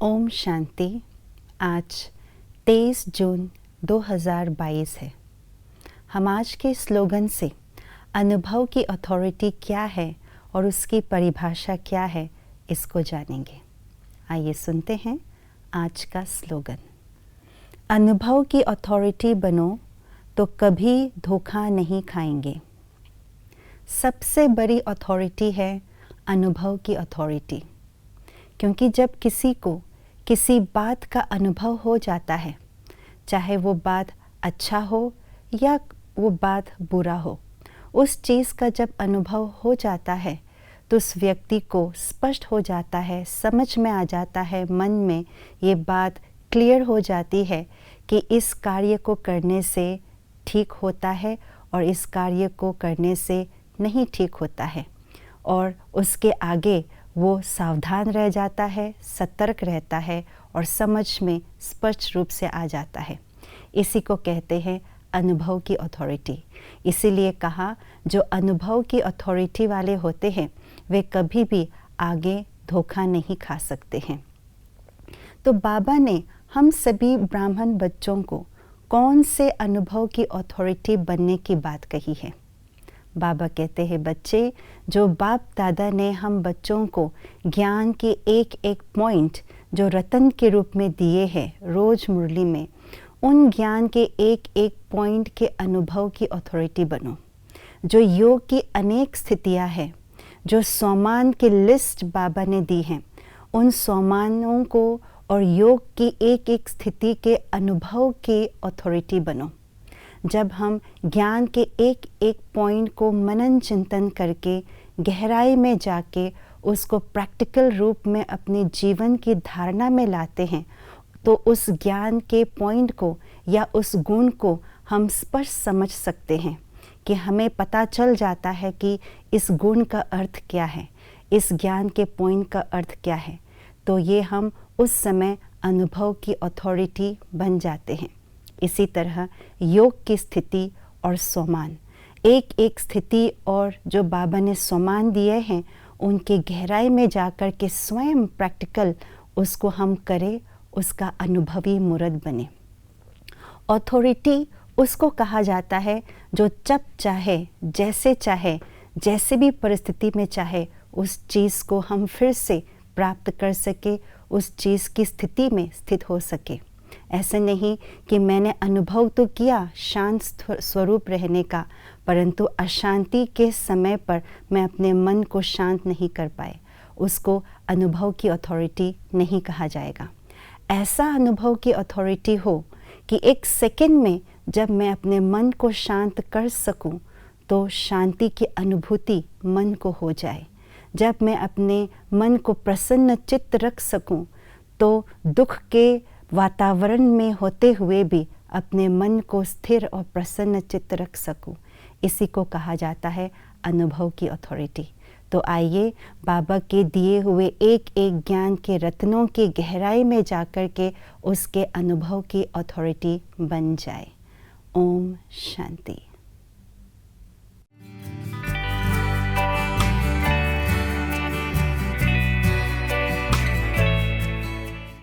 ओम शांति। आज 23 जून 2022 है। हम आज के स्लोगन से अनुभव की अथॉरिटी क्या है और उसकी परिभाषा क्या है, इसको जानेंगे। आइए सुनते हैं आज का स्लोगन। अनुभव की अथॉरिटी बनो तो कभी धोखा नहीं खाएंगे। सबसे बड़ी अथॉरिटी है अनुभव की अथॉरिटी, क्योंकि जब किसी को किसी बात का अनुभव हो जाता है, चाहे वो बात अच्छा हो या वो बात बुरा हो, उस चीज़ का जब अनुभव हो जाता है तो उस व्यक्ति को स्पष्ट हो जाता है, समझ में आ जाता है, मन में ये बात क्लियर हो जाती है कि इस कार्य को करने से ठीक होता है और इस कार्य को करने से नहीं ठीक होता है, और उसके आगे वो सावधान रह जाता है, सतर्क रहता है और समझ में स्पष्ट रूप से आ जाता है। इसी को कहते हैं अनुभव की अथॉरिटी। इसीलिए कहा, जो अनुभव की अथॉरिटी वाले होते हैं वे कभी भी आगे धोखा नहीं खा सकते हैं। तो बाबा ने हम सभी ब्राह्मण बच्चों को कौन से अनुभव की अथॉरिटी बनने की बात कही है। बाबा कहते हैं, बच्चे, जो बाप दादा ने हम बच्चों को ज्ञान के एक एक पॉइंट जो रतन के रूप में दिए हैं रोज मुरली में, उन ज्ञान के एक एक पॉइंट के अनुभव की अथॉरिटी बनो। जो योग की अनेक स्थितियां हैं, जो सोमान की लिस्ट बाबा ने दी हैं, उन सोमानों को और योग की एक एक स्थिति के अनुभव के अथॉरिटी बनो। जब हम ज्ञान के एक एक पॉइंट को मनन चिंतन करके गहराई में जाके उसको प्रैक्टिकल रूप में अपने जीवन की धारणा में लाते हैं, तो उस ज्ञान के पॉइंट को या उस गुण को हम स्पष्ट समझ सकते हैं कि हमें पता चल जाता है कि इस गुण का अर्थ क्या है, इस ज्ञान के पॉइंट का अर्थ क्या है। तो ये हम उस समय अनुभव की अथॉरिटी बन जाते हैं। इसी तरह योग की स्थिति और सोमान, एक एक स्थिति और जो बाबा ने सोमान दिए हैं, उनके गहराई में जाकर के स्वयं प्रैक्टिकल उसको हम करें, उसका अनुभवी मूर्त बने। अथॉरिटी उसको कहा जाता है जो जब चाहे, जैसे भी परिस्थिति में चाहे, उस चीज़ को हम फिर से प्राप्त कर सके, उस चीज़ की स्थिति में स्थित हो सके। ऐसा नहीं कि मैंने अनुभव तो किया शांत स्वरूप रहने का, परंतु अशांति के समय पर मैं अपने मन को शांत नहीं कर पाए, उसको अनुभव की अथॉरिटी नहीं कहा जाएगा। ऐसा अनुभव की अथॉरिटी हो कि एक सेकंड में जब मैं अपने मन को शांत कर सकूं, तो शांति की अनुभूति मन को हो जाए। जब मैं अपने मन को प्रसन्न चित्त रख सकूं, तो दुख के वातावरण में होते हुए भी अपने मन को स्थिर और प्रसन्न चित्त रख सकूं। इसी को कहा जाता है अनुभव की अथॉरिटी। तो आइए बाबा के दिए हुए एक एक ज्ञान के रत्नों की गहराई में जाकर के उसके अनुभव की अथॉरिटी बन जाए। ओम शांति।